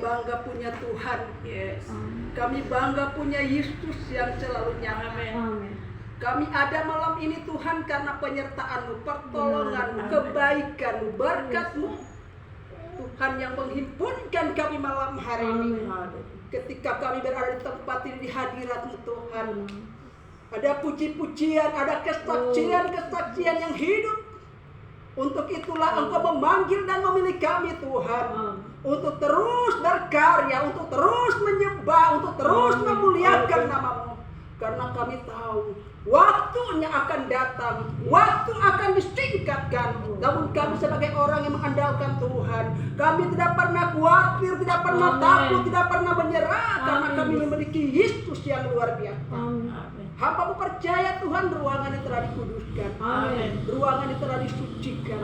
bangga punya Tuhan, yes. Kami bangga punya Yesus yang selalu nyata. Kami ada malam ini Tuhan karena penyertaan-Mu, pertolongan-Mu, kebaikan-Mu, berkat-Mu. Tuhan yang menghimpunkan kami malam hari ini. Ketika kami berada di tempat ini di hadirat-Mu Tuhan. Ada puji-pujian, ada kesaksian-kesaksian yang hidup. Untuk itulah Engkau memanggil dan memilih kami Tuhan. Untuk terus berkarya, untuk terus menyembah, untuk terus memuliakan nama-Mu. Karena kami tahu waktunya akan datang, waktu akan disingkatkan. Namun kami sebagai orang yang mengandalkan Tuhan, kami tidak pernah khawatir, tidak pernah takut, tidak pernah menyerah. Karena kami memiliki Yesus yang luar biasa. Hamba-Mu percaya Tuhan ruangan yang telah dikuduskan, ruangan yang telah disucikan,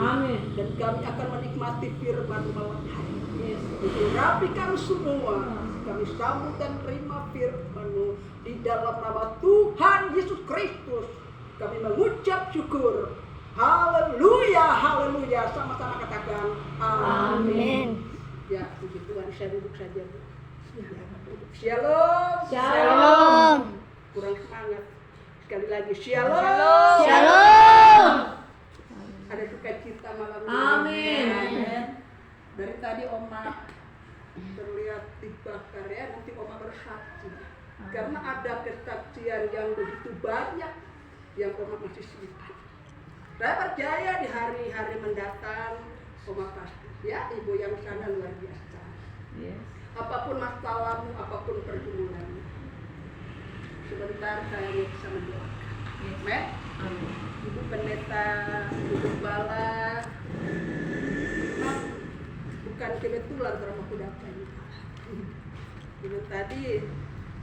dan kami akan menikmati firman-Mu malam hari. Rapi kami semua, kami sambut dan terima firman-Mu di dalam nama Tuhan Yesus Kristus. Kami mengucap syukur. Haleluya, haleluya. Sama-sama katakan amin. Ya, puji Tuhan. Saya duduk saja. Shalom. Shalom. Kurang semangat. Sekali lagi shalom. Shalom. Ada sukacita malam ini. Amin. Dari tadi Oma terlihat dibakar ya, nanti Oma bersaksi. Karena ada kesaksian yang begitu banyak yang Oma masih simpan. Saya percaya di hari-hari mendatang Oma pasti ya, Ibu yang sana luar biasa. Apapun masalahmu, apapun pergumulanmu, sebentar saya bisa mendoakan. Ibu pendeta, Ibu gembala, bukan kebetulan kalau aku dapat ini. Itu tadi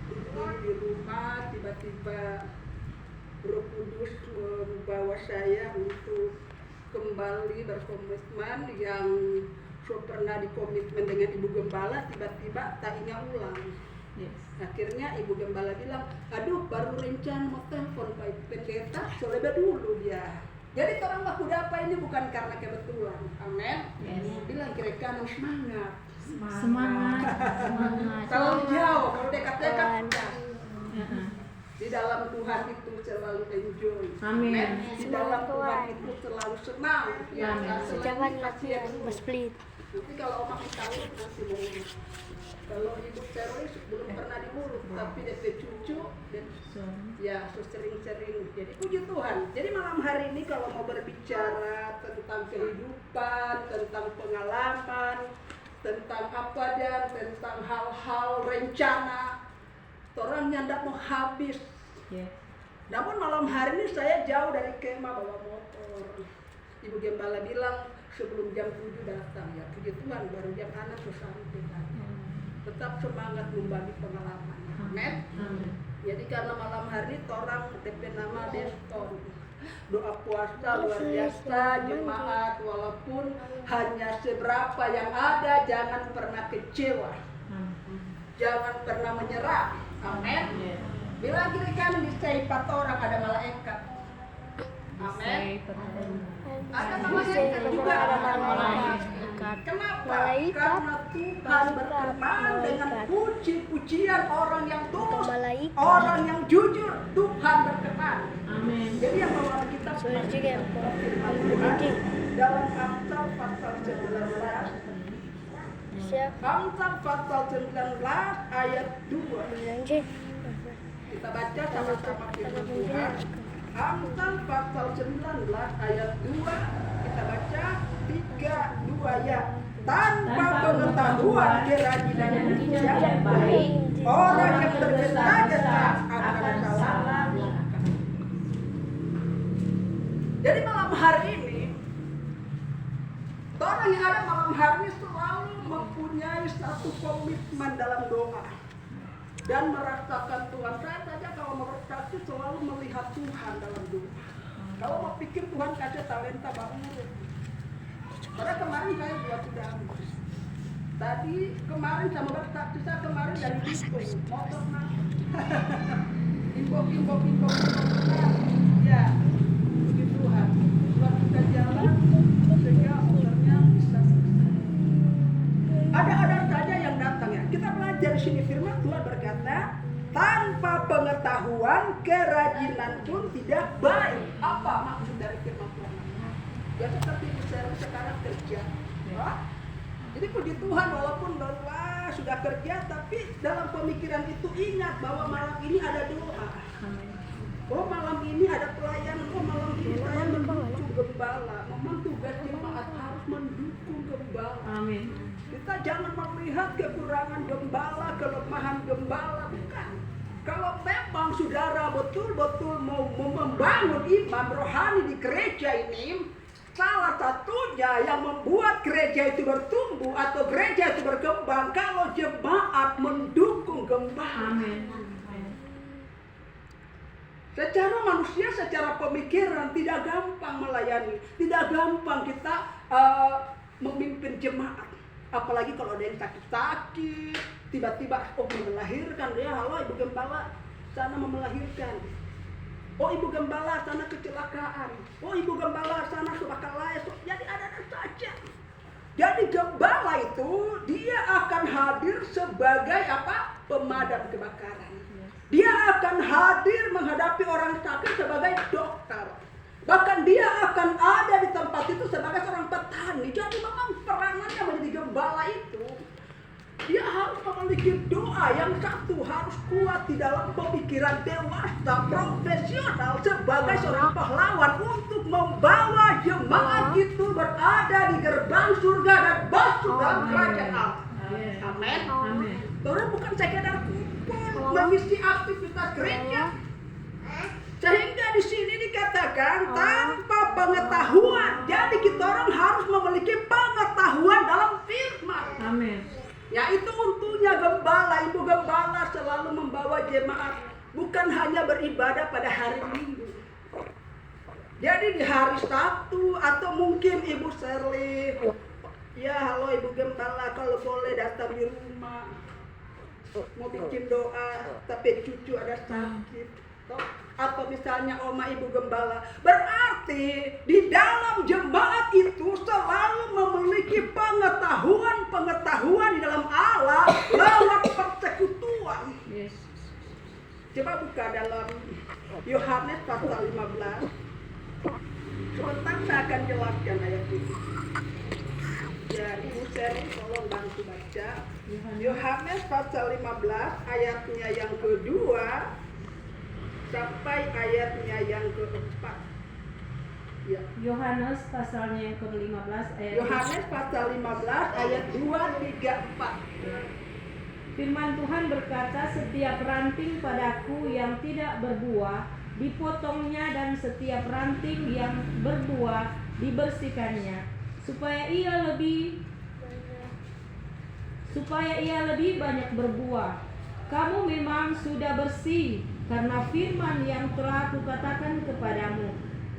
di rumah tiba-tiba Roh Kudus membawa saya untuk kembali berkomitmen yang pernah dikomitmen dengan Ibu Gembala, tiba-tiba tak ingat ulang. Akhirnya Ibu Gembala bilang, aduh baru rencana mau telepon Pak Pendeta, selebih dulu ya. Jadi orang laku dapat ini bukan karena kebetulan, amin. Bilang kira-kira semangat. Kalau jauh, kalau dekat-dekat, di dalam Tuhan itu selalu enjoy, amin. Di dalam Tuhan itu selalu senang. Jangan latihan split. Nanti kalau Oma tahu masih mau urus. Kalau ibu teroris belum pernah diurus, tapi DP cucu dan ya sering-sering. Jadi puji Tuhan. Jadi malam hari ini kalau mau berbicara tentang kehidupan, tentang pengalaman, tentang apa dan tentang hal-hal rencana, orangnya tidak mau habis. Namun malam hari ini saya jauh dari kemah bawa motor. Ibu Gembala bilang sebelum jam 7 datang ya. Puji Tuhan baru jam 6 sampai. Tetap semangat membagi pengalaman. Amin. Jadi karena malam hari ini orang DP nama Deston. Doa puasa luar biasa jemaat, walaupun hanya seberapa yang ada, jangan pernah kecewa. Jangan pernah menyerah. Amin. Bila kira-kira di setiap orang ada malaikat. Amin. Ada malaikat juga ada malaikat. Kenapa? Karena Tuhan berfirman dengan puji-pujian orang yang tulus, orang yang jujur, Tuhan berkenan. Amin. Jadi yang bawa kita firman Tuhan dalam Amsal pasal 19. Amsal pasal 19 ayat 2. Kita baca sama-sama firman Tuhan. Amsal pasal 19 ayat 2. Kita baca 3, 2 ya. Tanpa pengetahuan kerajinan yang baik, orang yang tergesa-gesa akan salah. Jadi malam hari ini, orang yang ada malam hari ini selalu mempunyai satu komitmen dalam doa dan merasakan Tuhan. Saya saja kalau merasa selalu melihat Tuhan dalam doa. Kalau mau pikir Tuhan kasih talenta baru. Karena kemarin saya buat sudah tadi kemarin sama bersaksi saya kemarin dari Bitung motor impok ya puji Tuhan buat kita jalan sehingga motornya bisa selesai. Ada saja yang datang di sini firman Tuhan berkata, tanpa pengetahuan kerajinan pun tidak baik. Apa maksud dari firman Tuhan? Ya seperti saya sekarang kerja. Jadi puji Tuhan, walaupun barulah sudah kerja, tapi dalam pemikiran itu ingat bahwa malam ini ada doa. Oh malam ini ada pelayanan, oh malam ini saya mendukung gembala. Memang tugas jemaat harus mendukung gembala. Amin. Kita jangan melihat kekurangan gembala, kelemahan gembala, bukan. Kalau memang saudara betul-betul mau membangun iman rohani di gereja ini, salah satunya yang membuat gereja itu bertumbuh atau gereja itu berkembang kalau jemaat mendukung gembala. Amin. Secara manusia, secara pemikiran tidak gampang melayani, tidak gampang kita memimpin jemaat. Apalagi kalau ada yang sakit-sakit, tiba-tiba melahirkan, ya halo ibu gembala, sana mau melahirkan. Oh ibu gembala sana kecelakaan. Oh ibu gembala sana kebakaran. Jadi ada saja. Jadi gembala itu dia akan hadir sebagai apa? Pemadam kebakaran. Dia akan hadir menghadapi orang sakit sebagai dokter. Bahkan dia akan ada di tempat itu sebagai seorang petani. Jadi memang peranannya menjadi gembala itu, dia harus memiliki doa yang satu, harus kuat di dalam pemikiran dewasa, profesional sebagai seorang pahlawan untuk membawa jemaat itu berada di gerbang surga dan masuk dalam kerajaan Allah. Amin. Amin. Saudara bukan sekedar kumpul mengisi aktivitas gereja. Sehingga di sini dikatakan tanpa pengetahuan. Jadi kita orang harus memiliki pengetahuan dalam firman. Amin. Yaitu untungnya gembala, ibu gembala selalu membawa jemaat bukan hanya beribadah pada hari Minggu. Jadi di hari Sabtu atau mungkin Ibu Shirley, ya halo ibu gembala kalau boleh datang di rumah, mau bikin doa tapi cucu ada sakit. Atau misalnya oma ibu gembala, berarti di dalam jemaat itu selalu memiliki pengetahuan di dalam Allah lewat persekutuan. Yes. Coba buka dalam Yohanes pasal 15. Sebentar saya akan jelaskan ayat ini. Ya, Ibu Seri tolong bantu baca. Yohanes pasal 15 ayatnya yang kedua sampai ayatnya yang keempat. Ya. Yohanes pasalnya yang ke-15 ayat Yohanes pasal 15 ayat 2, 3, 4. Firman Tuhan berkata, setiap ranting padaku yang tidak berbuah dipotongnya dan setiap ranting yang berbuah dibersihkannya supaya ia lebih banyak berbuah. Kamu memang sudah bersih karena firman yang telah kukatakan kepadamu.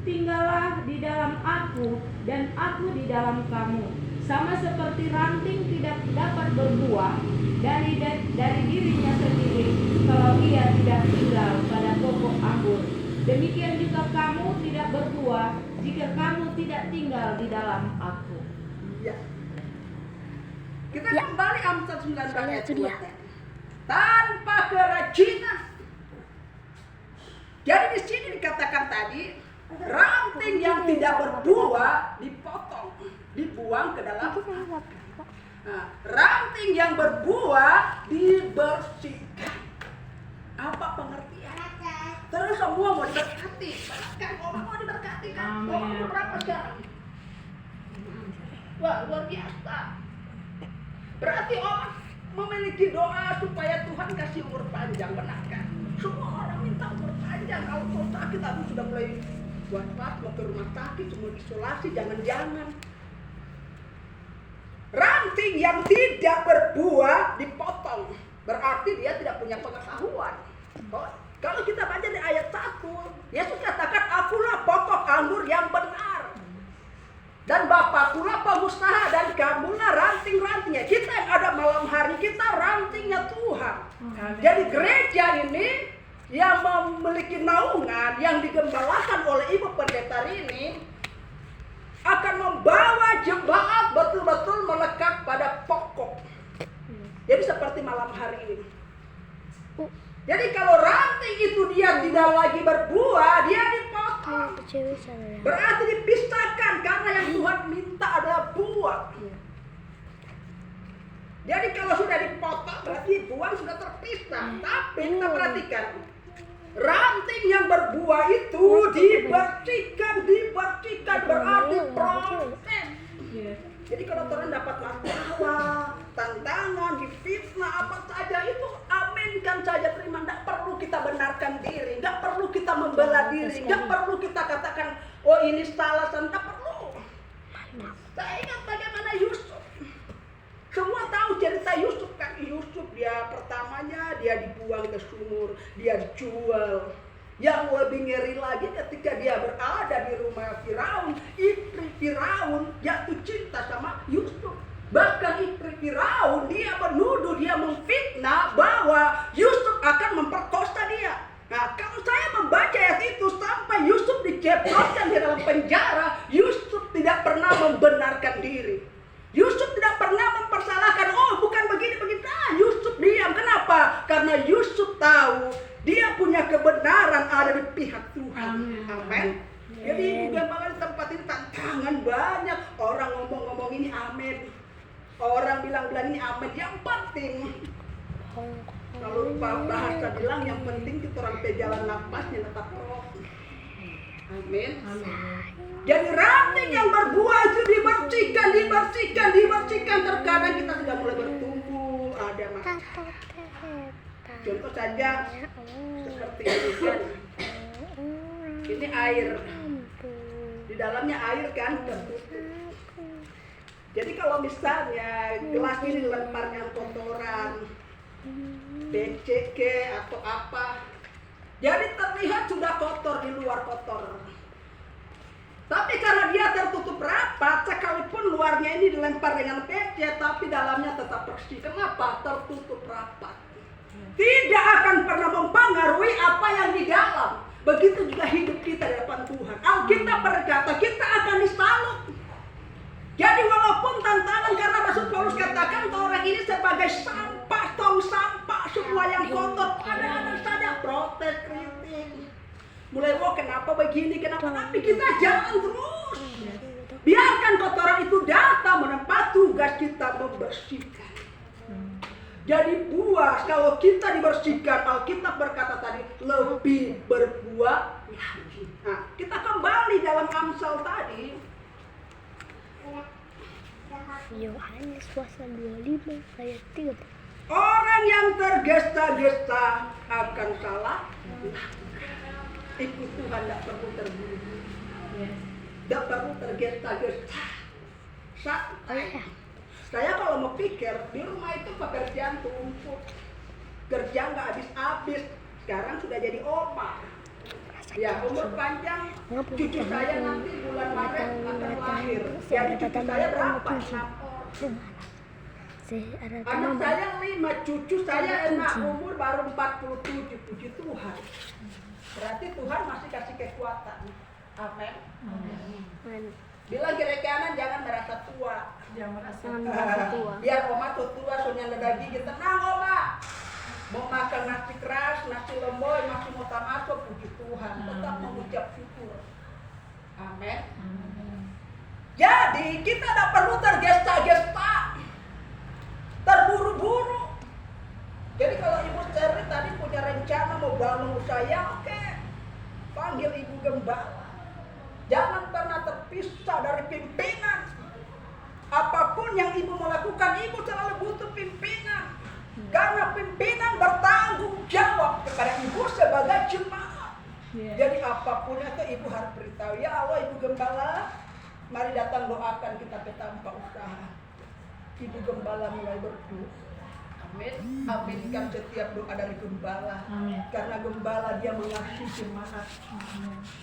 Tinggallah di dalam aku dan aku di dalam kamu. Sama seperti ranting tidak dapat berbuah dari dirinya sendiri kalau ia tidak tinggal pada pokok anggur. Demikian juga kamu tidak berbuah jika kamu tidak tinggal di dalam aku. Ya. Kita kembali Amsal 19 ayat 2 tadi. Tanpa kerajinan. Jadi di sini dikatakan tadi, ranting yang tidak berbuah dipotong, dibuang ke dalam. Nah, ranting yang berbuah dibersihkan. Apa pengertian? Terus semua mau diberkati. Kan orang mau diberkati kan? Orang berapa sekarang? Wah, luar biasa. Berarti orang memiliki doa supaya Tuhan kasih umur panjang, benar kan? Semua orang minta umur panjang. Kalau kau sakit, aku sudah mulai was-was mau ke rumah sakit, semua isolasi, jangan-jangan. Ranting yang tidak berbuah dipotong, berarti dia tidak punya pengetahuan. Kalau kita baca di ayat 1, Yesus katakan, akulah pokok anggur yang benar. Dan Bapakkulah pengusaha dan kamulah ranting-rantingnya. Kita yang ada malam hari, kita rantingnya Tuhan. Jadi gereja ini yang memiliki naungan, yang digembalakan oleh Ibu Pendeta ini, akan membawa jemaat betul-betul melekat pada pokok. Jadi seperti malam hari ini. Jadi kalau ranting itu dia tidak lagi berbuah, dia dipotong. Berarti dipisahkan karena yang Tuhan minta adalah buah. Jadi kalau sudah dipotong berarti buah sudah terpisah. Tapi kita perhatikan, ranting yang berbuah itu dibersihkan berarti proses. Jadi kalau Tuhan dapat masalah, tantangan, difitnah apa saja itu aminkan saja, terima. Tidak perlu kita benarkan diri, tidak perlu kita membela diri, tidak perlu kita katakan oh ini salah, tidak perlu. Saya ingat bagaimana Yusuf. Semua tahu cerita Yusuf kan. Yusuf dia pertamanya dia dibuang ke sumur, dia dijual. Yang lebih ngeri lagi ketika dia berada di rumah Firaun, istri Firaun jatuh cinta sama Yusuf. Bahkan istri Firaun dia menuduh, dia memfitnah bahwa Yusuf akan memperkosa dia. Nah, kalau saya membaca ayat itu sampai Yusuf dijebloskan di dalam penjara, Yusuf tidak pernah membenarkan diri. Yusuf tidak pernah mempersalahkan, oh bukan begini. Nah, Yusuf diam. Kenapa? Karena Yusuf tahu dia punya kebenaran ada di pihak Tuhan. Amin. Jadi bukan malah di tempat ini tantangan banyak. Orang ngomong-ngomong ini amin. Orang bilang-bilang ini amin. Yang penting kalau bahasa bilang yang penting kita orang pejalan napasnya tetap roh. Amin. Jadi ranting yang berbuah itu dibersihkan. Terkadang kita sudah mulai bertumbuh, ada masalah. Contoh saja seperti ini kan. Ini air. Di dalamnya air kan tertutup. Jadi kalau misalnya gelas ini lemparnya kotoran, becek atau apa, jadi terlihat sudah kotor, di luar kotor. Tapi karena dia tertutup rapat, sekalipun luarnya ini dilempar dengan becek, tapi dalamnya tetap bersih. Kenapa? Tertutup rapat. Tidak akan pernah mempengaruhi apa yang di dalam. Begitu juga hidup kita di depan Tuhan. Alkitab berkata kita akan disalut. Jadi walaupun tantangan, karena Rasul Paulus katakan orang ini sebagai sampah, tong sampah, semua yang kotor, ada saja protes, kritik. Mulai, oh kenapa begini, kenapa, tapi kita jalan terus. Biarkan kotoran itu datang, menempat tugas kita membersihkan. Jadi buah, kalau kita dibersihkan, Alkitab berkata tadi, lebih berbuah lagi. Nah, kita kembali dalam Amsal tadi. Yohanes pasal 25 ayat 3. Orang yang tergesa-gesa akan salah. Ikut Tuhan tidak perlu terburu-buru. Tidak perlu tergesa-gesa. Santai. Saya kalau mau pikir, di rumah itu pekerjaan tumpuk. Kerja nggak habis-habis. Sekarang sudah jadi oma. Ya, umur panjang. Cucu saya nanti bulan Maret akan lahir. Jadi cucu saya berapa? 6 orang. Anak saya 5, cucu saya enak. Umur baru 47. Puji Tuhan. Berarti Tuhan masih kasih kekuatan. Amin. Bilang kiri kanan jangan merasa tua. Jangan merasa tua. Biar oma tua soalnya ada gigi. Tenang oma. Mau makan nasi keras, nasi lemboy, masih mau tamasuk, puji Tuhan. Tetap mengucap syukur. Amin. Jadi kita tidak perlu tergesa-gesa, terburu-buru. Jadi kalau Ibu Seri tadi punya rencana mau bangun usaha, oke, panggil Ibu Gembala. Jangan pernah terpisah dari pimpinan. Apapun yang Ibu mau lakukan, Ibu selalu butuh pimpinan. Karena pimpinan bertanggung jawab kepada Ibu sebagai jemaat. Jadi apapun itu Ibu harus beritahu, ya Allah Ibu Gembala, mari datang doakan kita ke tempat usaha. Ibu Gembala mulai berdoa. Amin. Aminkan setiap doa dari Gembala. Amin. Karena Gembala dia mengasihi jemaat.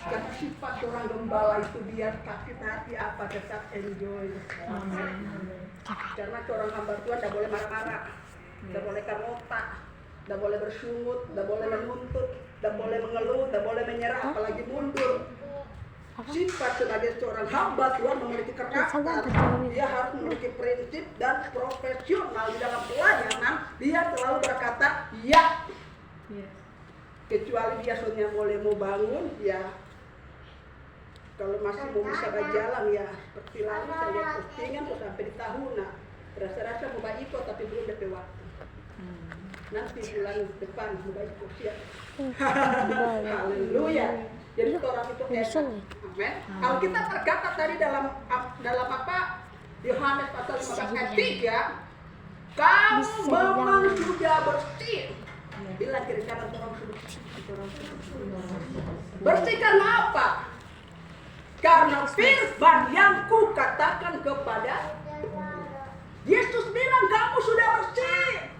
Karena sifat orang Gembala itu dia kasih hati apa tetap enjoy. Amin. Karena seorang hamba Tuhan tidak boleh marah-marah, tidak boleh karota, tidak boleh bersungut, tidak boleh menuntut, tidak boleh mengeluh, tidak boleh menyerah, apalagi mundur. sifat sebagai seorang hamba Tuhan, memiliki karakter. Dia harus memiliki prinsip dan profesional di dalam pelayanan. Dia selalu berkata ya. Yes. Kecuali dia soalnya mau bangun, ya kalau masih mau bisa berjalan, ya seperti lalu saya lihat postingan kok sampai di tahuna rasa-rasa mau baiko tapi belum DP waktu. Nanti bulan depan mau baiko siap. Haleluya. Jadi orang itu enak. Amin. Alkitab berkata tadi dalam apa? Yohanes pasal 15 ayat 3, kamu memang sudah bersih. Bilang kiri kanan orang sudah bersih karena apa? Karena firman yang kukatakan kepada Yesus bilang kamu sudah bersih.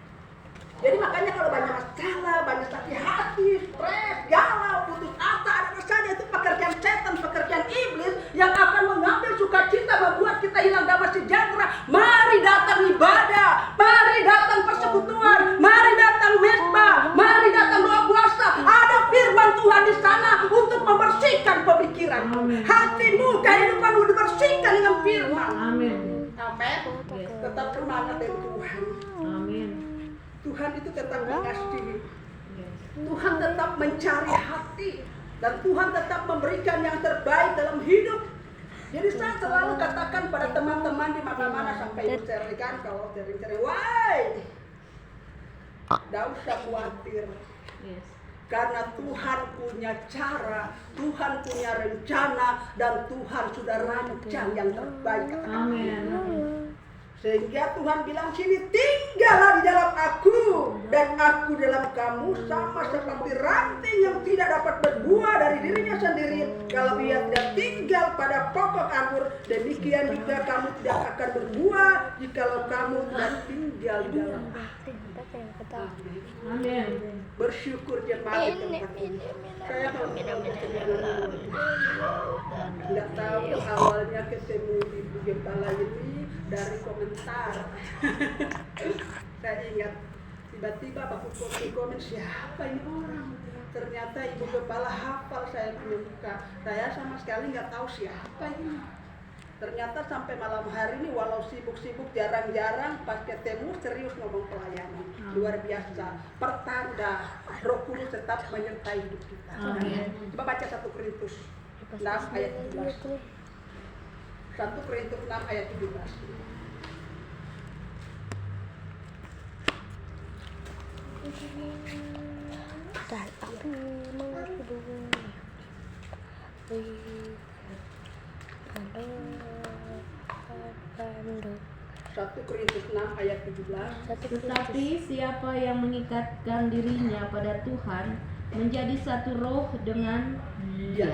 Jadi makanya kalau banyak masalah, banyak sakit hati, stres, galau, putus asa, ada saja itu pekerjaan setan, pekerjaan iblis yang akan mengambil sukacita, membuat kita hilang damai sejahtera. Mari datang ibadah, mari datang persekutuan, mari datang mesbah, mari datang doa puasa. Ada firman Tuhan di sana untuk membersihkan pemikiran, hatimu, kehidupanmu dibersihkan dengan firman. Amin. Amin. Tetap semangat dari Tuhan. Amin. Tuhan itu tetap mengasihi. Tuhan tetap mencari hati. Dan Tuhan tetap memberikan yang terbaik dalam hidup. Jadi saya selalu katakan pada teman-teman di mana-mana sampai ibu sharingkan kalau sharing-sharing, why? Tidak usah khawatir. Yes. Karena Tuhan punya cara, Tuhan punya rencana, dan Tuhan sudah rancang yang terbaik. Amin. Sehingga Tuhan bilang sini, tinggallah di dalam aku dan aku dalam kamu, sama seperti ranting yang tidak dapat berbuah dari dirinya sendiri kalau ia tidak tinggal pada pokok anggur, demikian juga kamu tidak akan berbuah jikalau kamu tidak tinggal di dalam aku. Amin. Bersyukur jemaat di tempat ini. Saya nggak tahu awalnya ketemu Ibu Gembala ini dari komentar. Saya ingat tiba-tiba baku komen siapa ini orang. Ternyata Ibu Gembala hafal saya punya muka. Saya sama sekali nggak tahu siapa ini. Ternyata sampai malam hari ini walau sibuk-sibuk jarang-jarang pas ketemu serius ngomong pelayanan. Luar biasa. Pertanda Roh Kudus tetap menyertai hidup kita. Amin. Coba baca 1 Korintus 6 ayat 17. 1 Korintus 6 ayat 17. Dan aku menghidupi 1 Korintus 6 ayat 17. Tetapi siapa yang mengikatkan dirinya pada Tuhan menjadi satu roh dengan Dia.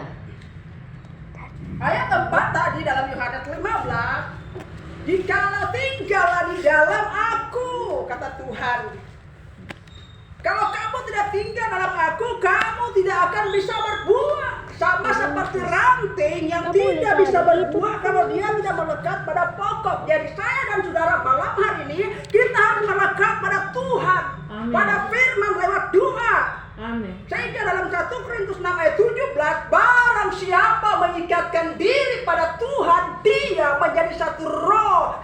Ayat 4 tadi dalam Yohanes 15. Jikalau tinggallah di dalam aku, kata Tuhan. Kalau kamu tidak tinggal dalam aku, kamu tidak akan bisa berbuah. Sama seperti ranting yang tidak bisa berbuah kalau dia tidak melekat pada pokok. Jadi saya dan saudara malam hari ini kita harus melekat pada Tuhan. Amin. Pada firman lewat doa. Amin. Sehingga dalam 1 Korintus 6 ayat 17, barang siapa mengikatkan diri pada Tuhan, dia menjadi satu roh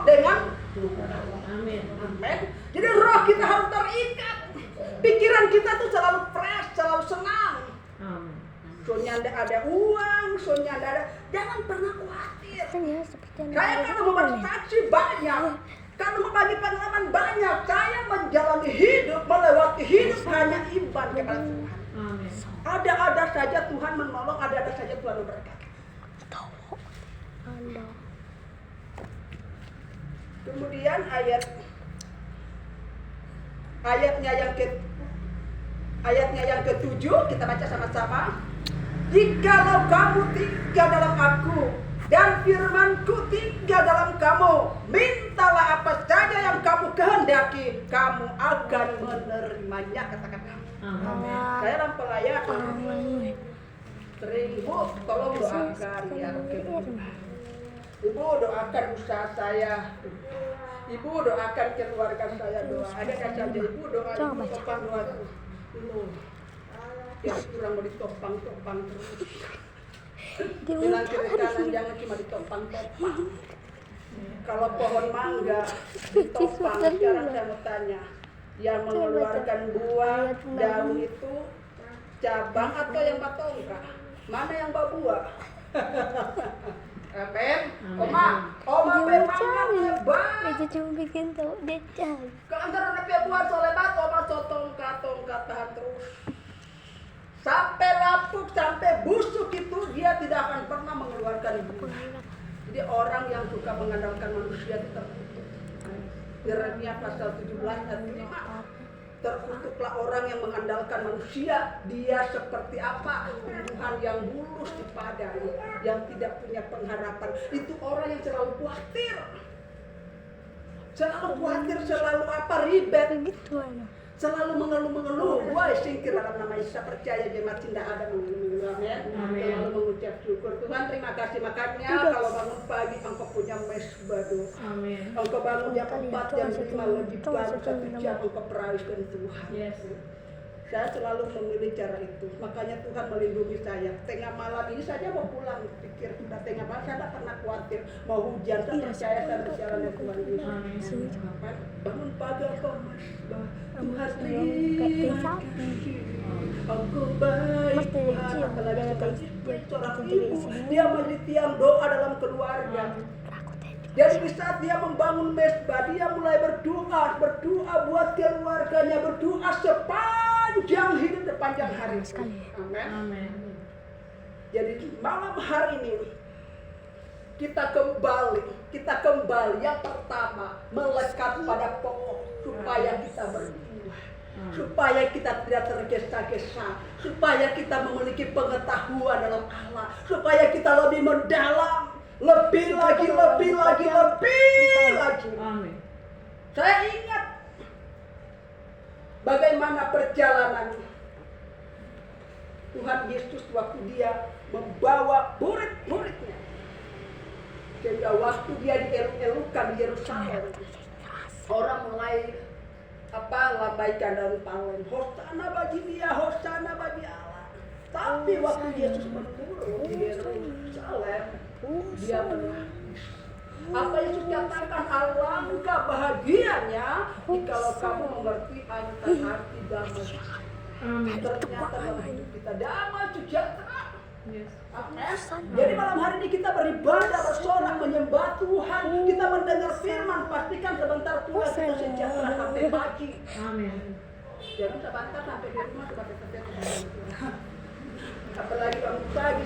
dengan Tuhan. Amin. Amin. Jadi roh kita harus terikat. Pikiran kita tuh selalu fresh, selalu senang. Amin. Soalnya ada uang, soalnya ada, jangan pernah khawatir. Saya kan mau bersaksi banyak, karena membagi pengalaman banyak. Saya menjalani hidup, melewati hidup hanya iman kepada Tuhan. Amin. Ada saja Tuhan menolong, ada saja Tuhan memberkati. Kemudian ayatnya yang ketujuh kita baca sama-sama. Jikalau kamu tinggal dalam aku dan firmanku tinggal dalam kamu, mintalah apa saja yang kamu kehendaki, kamu akan menerimanya. Katakan amin. Saya dalam pelayanan sering, Ibu tolong doakan ya. Ibu doakan usaha saya. Ibu doakan keluarga saya doa. Ada saja Ibu doa, Ibu topang doa. Ya kurang mau ditopang terus. Bilang kiri kanan jangan cuma ditopang-topang. Kalau pohon mangga ditopang, sekarang saya mau tanya, yang mengeluarkan buah daun itu cabang atau yang batongka? Mana yang berbuah? Amin. Oma memang lebar. Itu cuma bikin tahu dia cari. Kalau antara anak buah solebat, oma tongkat tahan terus. Sampai lapuk, sampai busuk itu dia tidak akan pernah mengeluarkan buah. Jadi orang yang suka mengandalkan manusia itu terkutuk. Yeremia pasal 17 ayat 5. Terkutuklah orang yang mengandalkan manusia. Dia seperti apa? Tumbuhan yang bulus di padang, yang tidak punya pengharapan. Itu orang yang selalu khawatir. Selalu khawatir, selalu apa? Ribet. Begitu aja. Selalu mengeluh. Wah, singkir dalam nama Yesus, percaya jemaat tidak ada mengeluh. Amin. Selalu mengucap syukur. Tuhan terima kasih. Makanya kalau bangun pagi engkau punya mesbah doa. Amin. Engkau bangun jam 4, jam 5 lebih baru 1 jam engkau peraihkan Tuhan. Yes. Saya selalu memilih cara itu. Makanya Tuhan melindungi saya. Tengah malam ini saja mau pulang, pikir sudah tengah malam, saya tidak pernah khawatir mau hujan. Saya percaya saya berjalan dengan Tuhan Yesus. Bangun pagi engkau mesbah. Tuhan terima kasih. Engkau baik. Apalagi seorang ibu, dia menjadi tiang doa dalam keluarga. Jadi di saat dia membangun mesbah, dia mulai berdoa buat keluarganya, berdoa sepanjang hidup, sepanjang hari. Amin. Jadi malam hari ini kita kembali yang pertama melekat pada pokok supaya kita berbuah, supaya kita tidak tergesa-gesa, supaya kita memiliki pengetahuan dalam Allah, supaya kita lebih mendalam, lebih lagi. Amin. Saya ingat bagaimana perjalanan Tuhan Yesus waktu dia membawa murid-muridnya. Sehingga waktu dia dieluk-elukan di Yerusalem, orang mulai lambaikan daun palem, Hosana bagi dia, Hosana bagi Allah. Tapi waktu Yesus menurun di Yerusalem, dia menangis. Apa Yesus katakan, alangkah bahagianya jikalau kamu mengerti arti damai. Ternyata dalam hidup kita damai sejahtera. Yes. Jadi malam hari ini kita beribadah, bersorak, menyembah Tuhan, kita mendengar firman, pastikan sebentar pula kita sejahtera sampai pagi. Amin. Jangan sebentar sampai di rumah sudah sejahtera. Apalagi bangun pagi,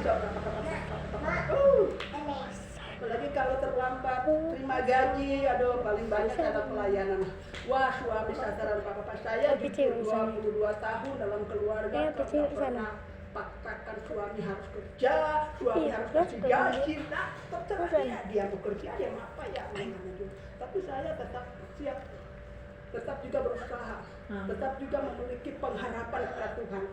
apalagi kalau terlambat terima gaji, aduh paling banyak ada pelayanan. Wah, suami sasaran papa saya jujur 22 tahun dalam keluarga, tidak pernah paksakan suami harus kerja, suami harus kasih gaji. Nah, terserah dia bekerja ya apa ya. Tapi saya tetap siap, tetap juga berusaha, tetap juga memiliki pengharapan kepada Tuhan.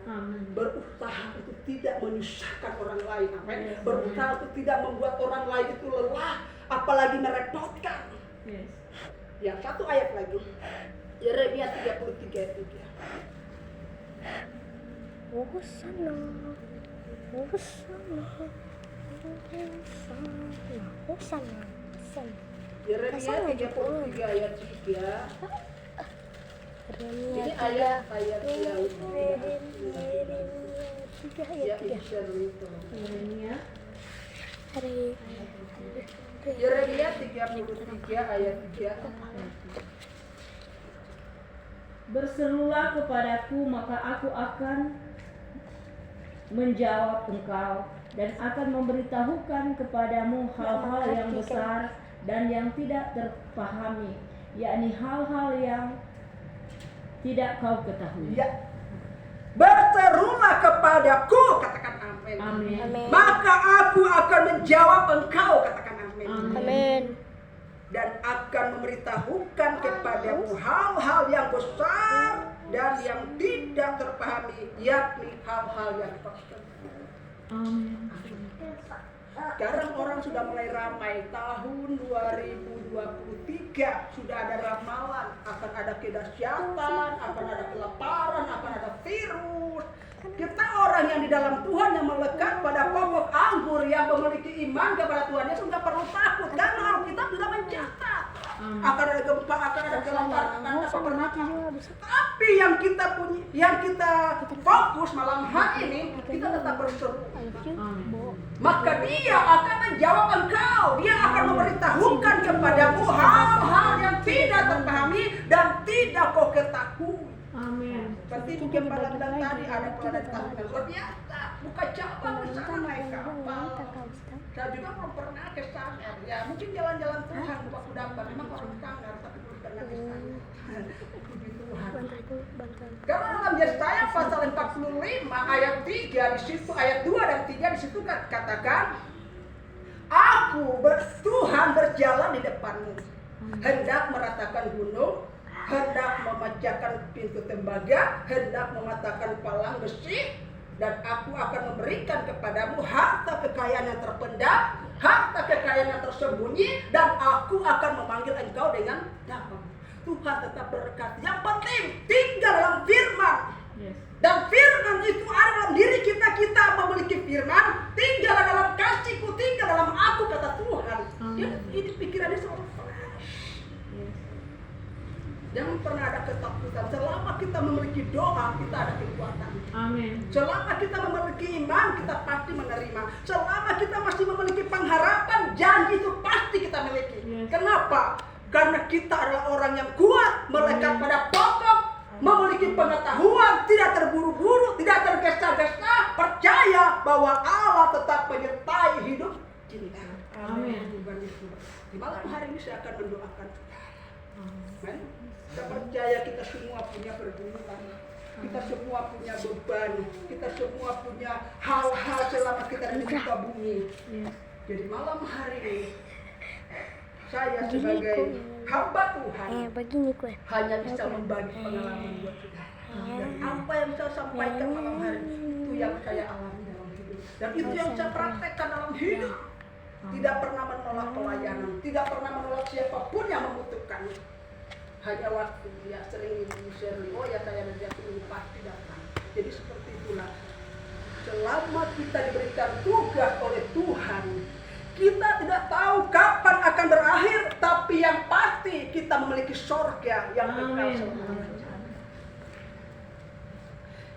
Berusaha untuk tidak menyusahkan orang lain. Amin. Berusaha untuk tidak membuat orang lain itu lelah, apalagi merepotkan. Yes. Ya, satu ayat lagi. Yeremia 33 ayat 3. Hosana. Yeremia 33 ayat 3. Ini ayat yang Yeremia 33 ayat 3. Berserulah kepadaku, maka aku akan menjawab engkau dan akan memberitahukan kepadamu hal-hal yang besar dan yang tidak terpahami, yakni hal-hal yang tidak kau ketahui. Ya. Berserulah kepadaku, katakan amin. Amin. Maka aku akan menjawab engkau, katakan amin. Amin. Dan akan memberitahukan kepadamu hal-hal yang besar dan yang tidak terpahami, yakni hal-hal yang tersembunyi. Amin. Sekarang orang sudah mulai ramai. Tahun 2023 sudah ada ramalan, akan ada kedahsyatan, akan ada kelaparan, akan ada virus. Kita orang yang di dalam Tuhan yang melekat pada pokok anggur yang memiliki iman kepada Tuhan Yesus nggak perlu takut, karena Alkitab sudah mencatat akan ada gempa, akan ada gelapan, akan ada peperangan. Tapi yang kita punya, yang kita fokus malam hari ini, kita tetap berseru. Maka Dia akan menjawab engkau. Dia akan memberitahukan kepadamu hal-hal yang tidak terpahami dan tidak kau ketahui. Amin. Seperti mungkin pada bilang tadi, ada pelajaran yang luar biasa. Buka cabang di sana naik kapal. Saya juga belum pernah ke sana. Ya mungkin jalan-jalan Tuhan waktu dapat. Memang orang sangar tapi belum pernah ke sana. Puji Tuhan. Karena dalam Yesaya pasal 45 ayat 3 di situ, ayat 2 dan 3 di situ katakan, Tuhan berjalan di depanmu, hendak meratakan gunung, hendak memecahkan pintu tembaga, hendak mematahkan palang besi, dan aku akan memberikan kepadamu harta kekayaan yang terpendam, harta kekayaan yang tersembunyi, dan aku akan memanggil engkau dengan nama. Tuhan tetap berkata, yang penting tinggal dalam firman. Dan firman itu ada dalam diri kita, kita memiliki firman, tinggal dalam kasihku, tinggal dalam aku, kata Tuhan. Ini pikirannya selalu fresh. Jangan pernah ada ketakutan. Selama kita memiliki doa, kita ada kekuatan. Amin. Selama kita memiliki iman, kita pasti menerima. Selama kita masih memiliki pengharapan, janji itu pasti kita miliki. Kenapa? Karena kita adalah orang yang kuat, melekat pada pokok, memiliki pengetahuan, tidak terburu-buru, tidak tergesa-gesa, percaya bahwa Allah tetap menyertai hidup kita. Amin. Di malam hari ini saya akan mendoakan. Amin. Saya percaya kita semua punya pergumulan, kita semua punya beban, kita semua punya hal-hal selama kita di muka bumi. Jadi malam hari ini saya sebagai hamba Tuhan hanya bisa membagi pengalaman buat kita. Dan apa yang saya sampaikan malam hari ini, itu yang saya alami dalam hidup, dan itu yang saya praktekkan dalam hidup. Tidak pernah menolak pelayanan, tidak pernah menolak siapapun yang membutuhkannya. Hanya waktu dia sering share, oh ya saya dan dia pasti datang. Jadi seperti itulah. Selama kita diberikan tugas oleh Tuhan, kita tidak tahu kapan akan berakhir, tapi yang pasti kita memiliki surga yang kekal selamanya.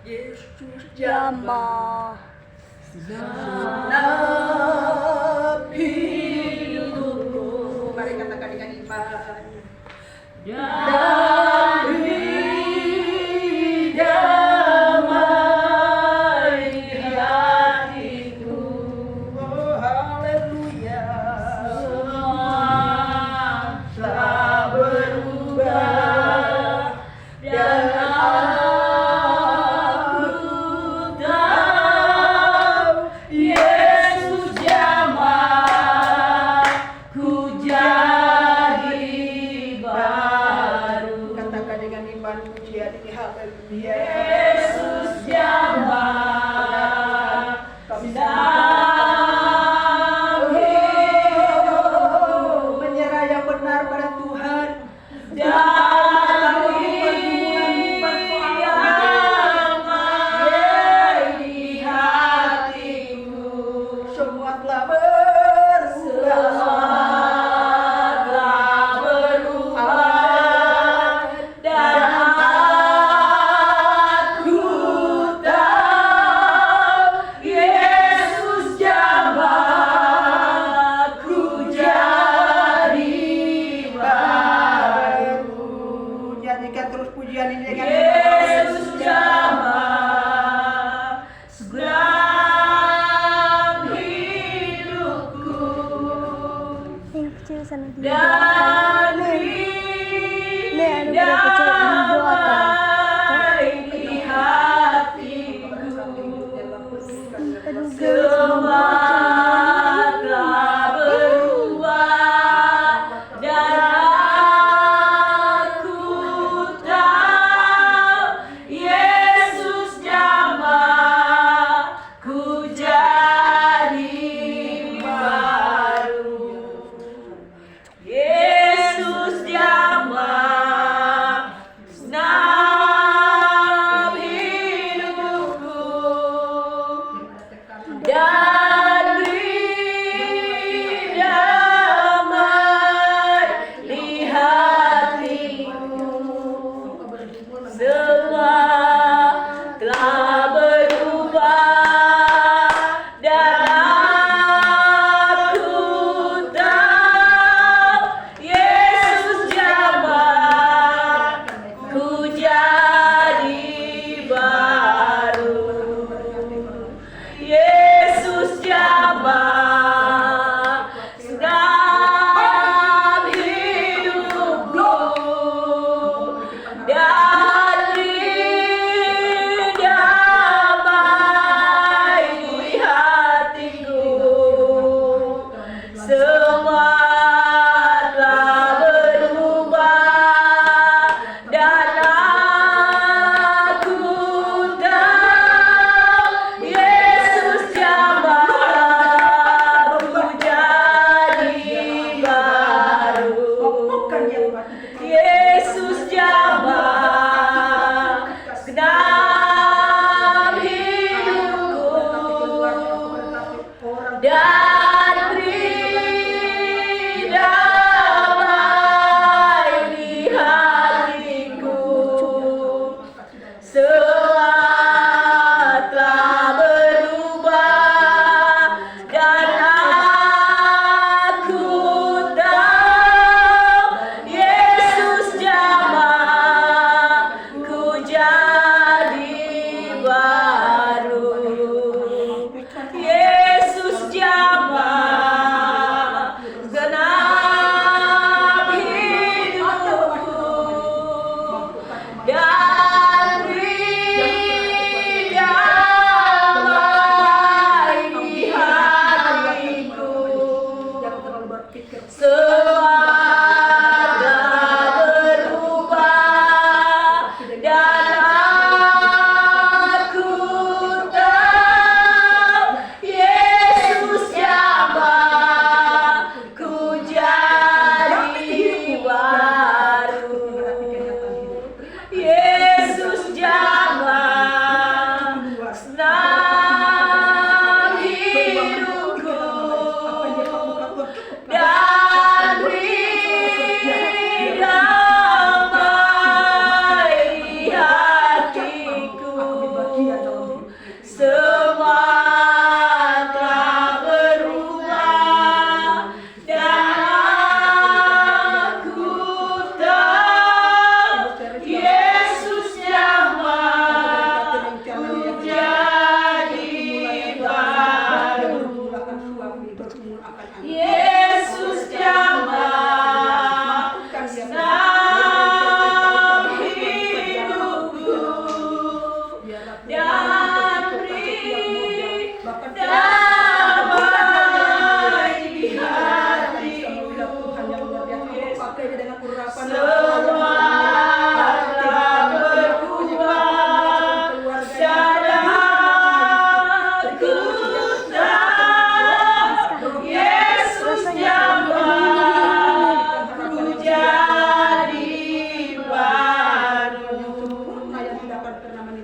Yesus jamah segenap hidupku. Mari katakan dengan iman. Dan beri damai di hatiku. Oh haleluya. Semua telah berubah dan aku tahu Yesus jamah ku jadi baru.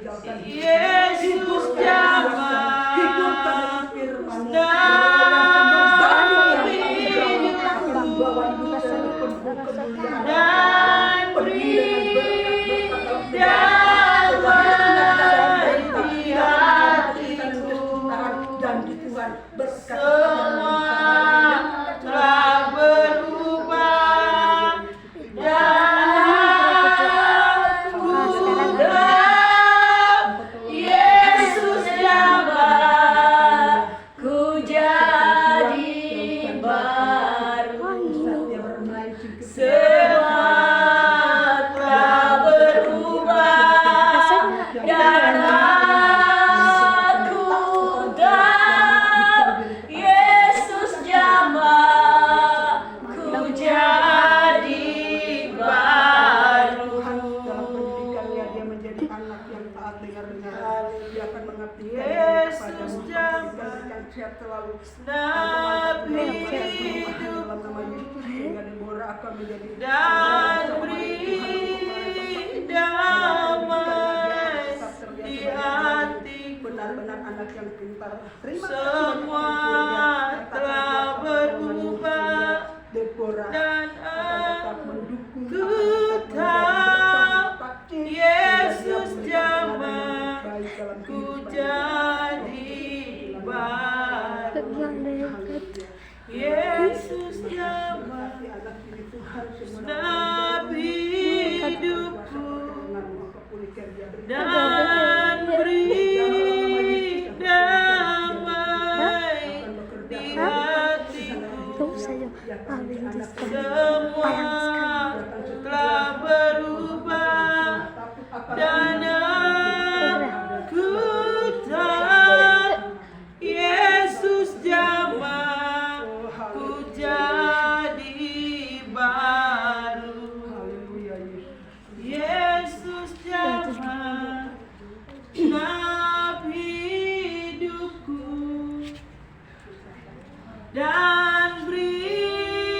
tinggalkan Yesus jamah hidupkan dengan firman dan beri damai di hatiku. dan di Tuhan berkat Semua telah berubah dan aku dalam Yesus jamah, ku jadi baru. Semua telah berubah dan aku dalam Yesus jamah, ku jadi baru. dalam pendidikannya dia menjadi anak yang taat dengar-dengar. Dia akan mengabdikan Yesus kepadamu, jamah, memberikan sehat selalu. nabi Dalam nama Yesus, sehingga Deborah akan menjadi dan beri damai di hatiku. benar-benar anak yang pintar. Terima kasih Semua banyak telah berubah Deborah dan akan tetap mendukung aku akan tahu praktis, Yesus sehingga dia jamah, baik dalam ku kehidupan jadi baru. Haleluya. Yesus jamah, Kasih anak ini Tuhan semua nabi hidupku dengan apapun yang dia berikan. dan